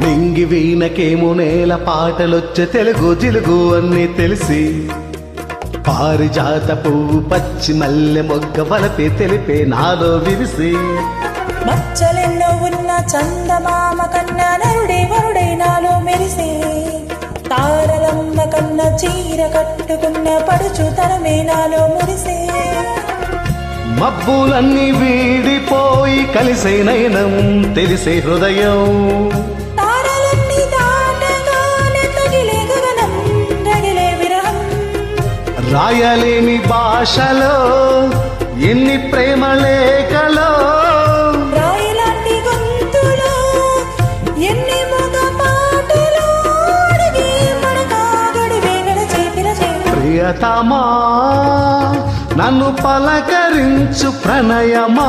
నింగి వీణకేమో నేల పాటలొచ్చే తెలుగు జిలుగు అన్నీ తెలిసి పారిజాత పువ్వు పచ్చి మల్లె మొగ్గ వలపే తెలిపే నాలో విరిసి మచ్చలెన్నో ఉన్న చందమామ కన్నా నరుడే వరుడై నాలో మెరిసే తారలమ్మ కన్న చీర కట్టుకున్న పడుచు తరమే నాలో మురిసే మబ్బులన్నీ వీడిపోయి కలిసే నయనం తెలిసే హృదయం తారలన్నీ దాటగానే తగిలే గగనం రగిలే విరహం రాయలేని భాషలో ఎన్ని ప్రేమ లేఖలో రాయిలాంటి గొంతులో ఎన్ని మగ పాటలో అడిగే మడకాగడి వేగడ చేపిలచే ప్రియతమా నన్ను పలకరించు ప్రణయమా.